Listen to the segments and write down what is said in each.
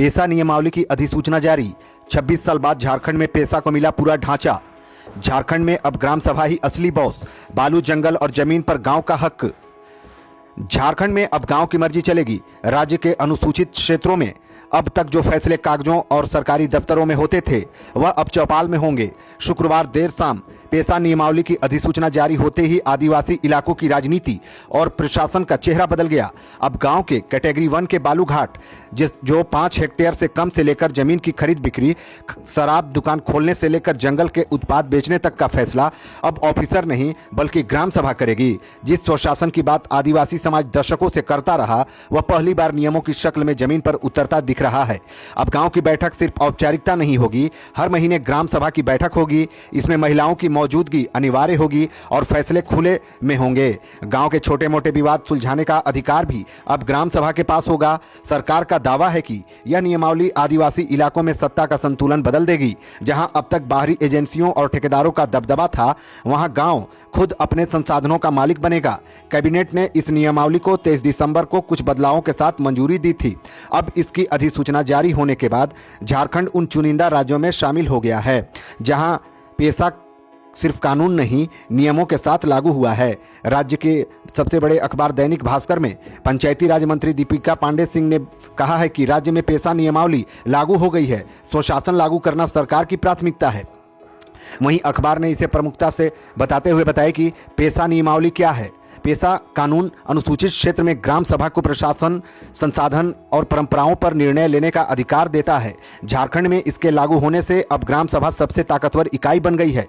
पेसा नियमावली की अधिसूचना जारी। 26 साल बाद झारखंड में पेसा को मिला पूरा ढांचा। झारखंड में अब ग्राम सभा ही असली बॉस। बालू, जंगल और जमीन पर गांव का हक। झारखंड में अब गांव की मर्जी चलेगी। राज्य के अनुसूचित क्षेत्रों में अब तक जो फैसले कागजों और सरकारी दफ्तरों में होते थे वह अब चौपाल में होंगे। शुक्रवार देर शाम पेसा नियमावली की अधिसूचना जारी होते ही आदिवासी इलाकों की राजनीति और प्रशासन का चेहरा बदल गया। अब गांव के कैटेगरी 1 के बालू घाट जो 5 हेक्टेयर से कम से लेकर जमीन की खरीद बिक्री, शराब दुकान खोलने से लेकर जंगल के उत्पाद बेचने तक का फैसला अब ऑफिसर नहीं बल्कि ग्राम सभा करेगी। जिस स्वशासन की बात आदिवासी समाज दशकों से करता रहा वह पहली बार नियमों की शक्ल में जमीन पर उतरता दिख रहा है। अब गांव की बैठक सिर्फ औपचारिकता नहीं होगी, हर महीने ग्राम सभा की बैठक होगी। इसमें महिलाओं की मौजूदगी अनिवार्य होगी और फैसले खुले में होंगे। गांव के छोटे मोटे विवाद सुलझाने का अधिकार भी अब ग्राम सभा के पास होगा। सरकार का दावा है कि यह नियमावली आदिवासी इलाकों में सत्ता का संतुलन बदल देगी। जहां अब तक बाहरी एजेंसियों और ठेकेदारों का दबदबा था, वहां गांव खुद अपने संसाधनों का मालिक बनेगा। कैबिनेट ने इस नियमावली को 23 दिसंबर को कुछ बदलावों के साथ मंजूरी दी थी। अब इसकी अधिसूचना जारी होने के बाद झारखंड उन चुनिंदा राज्यों में शामिल हो गया है जहां पेसा सिर्फ कानून नहीं नियमों के साथ लागू हुआ है। राज्य के सबसे बड़े अखबार दैनिक भास्कर में पंचायती राज मंत्री दीपिका पांडे सिंह ने कहा है कि राज्य में पेसा नियमावली लागू हो गई है। स्वशासन लागू करना सरकार की प्राथमिकता है। वहीं अखबार ने इसे प्रमुखता से बताते हुए बताया कि पेसा नियमावली क्या है। पेसा कानून अनुसूचित क्षेत्र में ग्राम सभा को प्रशासन, संसाधन और परंपराओं पर निर्णय लेने का अधिकार देता है। झारखंड में इसके लागू होने से अब ग्राम सभा सबसे ताकतवर इकाई बन गई है।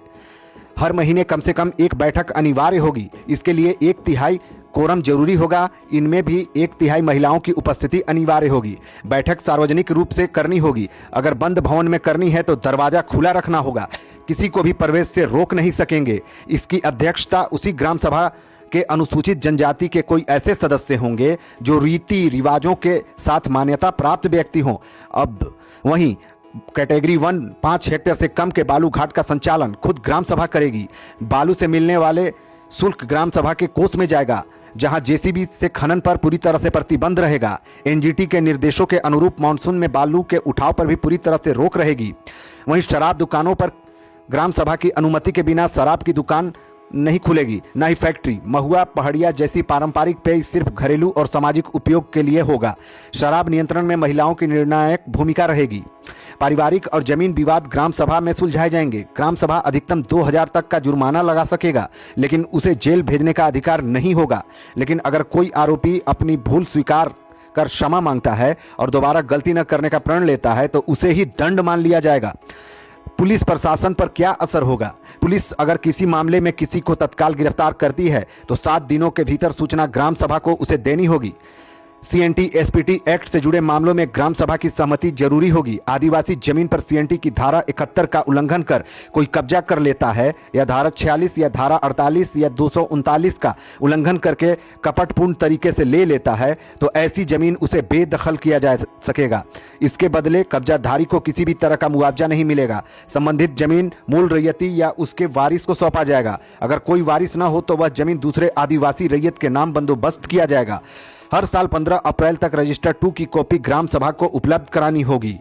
हर महीने कम से कम एक बैठक अनिवार्य होगी। इसके लिए 1/3 कोरम जरूरी होगा। इनमें भी 1/3 महिलाओं की उपस्थिति अनिवार्य होगी। बैठक सार्वजनिक रूप से करनी होगी। अगर बंद भवन में करनी है तो दरवाजा खुला रखना होगा। किसी को भी प्रवेश से रोक नहीं सकेंगे। इसकी अध्यक्षता उसी ग्राम सभा के अनुसूचित जनजाति के कोई ऐसे सदस्य होंगे जो रीति रिवाजों के साथ मान्यता प्राप्त व्यक्ति हों। अब वहीं कैटेगरी 1 5 हेक्टेयर से कम के बालू घाट का संचालन खुद ग्राम सभा करेगी। बालू से मिलने वाले शुल्क ग्राम सभा के कोष में जाएगा, जहां जेसीबी से खनन पर पूरी तरह से प्रतिबंध रहेगा। एनजीटी के निर्देशों के अनुरूप मानसून में बालू के उठाव पर भी पूरी तरह से रोक रहेगी। वहीं शराब दुकानों पर ग्राम सभा की अनुमति के बिना शराब की दुकान नहीं खुलेगी, न ही फैक्ट्री। महुआ, पहाड़िया जैसी पारंपरिक पेय सिर्फ घरेलू और सामाजिक उपयोग के लिए होगा। शराब नियंत्रण में महिलाओं की निर्णायक भूमिका रहेगी। पारिवारिक और जमीन विवाद ग्राम सभा में सुलझाए जाएंगे। ग्राम सभा अधिकतम 2000 तक का जुर्माना लगा सकेगा, लेकिन उसे जेल भेजने का अधिकार नहीं होगा। लेकिन अगर कोई आरोपी अपनी भूल स्वीकार कर क्षमा मांगता है और दोबारा गलती न करने का प्रण लेता है तो उसे ही दंड मान लिया जाएगा। पुलिस प्रशासन पर क्या असर होगा? पुलिस अगर किसी मामले में किसी को तत्काल गिरफ्तार करती है तो 7 दिनों के भीतर सूचना ग्राम सभा को उसे देनी होगी। सीएनटी एसपीटी एक्ट से जुड़े मामलों में ग्राम सभा की सहमति जरूरी होगी। आदिवासी जमीन पर सीएनटी की धारा 71 का उल्लंघन कर कोई कब्जा कर लेता है या धारा 46 या धारा 48 या 239 का उल्लंघन करके कपटपूर्ण तरीके से ले लेता है तो ऐसी जमीन उसे बेदखल किया जा सकेगा। इसके बदले कब्जाधारी को किसी भी तरह का मुआवजा नहीं मिलेगा। संबंधित जमीन मूल रैयती या उसके वारिस को सौंपा जाएगा। अगर कोई वारिस न हो तो वह जमीन दूसरे आदिवासी रैयत के नाम बंदोबस्त किया जाएगा। हर साल 15 अप्रैल तक रजिस्टर 2 की कॉपी ग्राम सभा को उपलब्ध करानी होगी।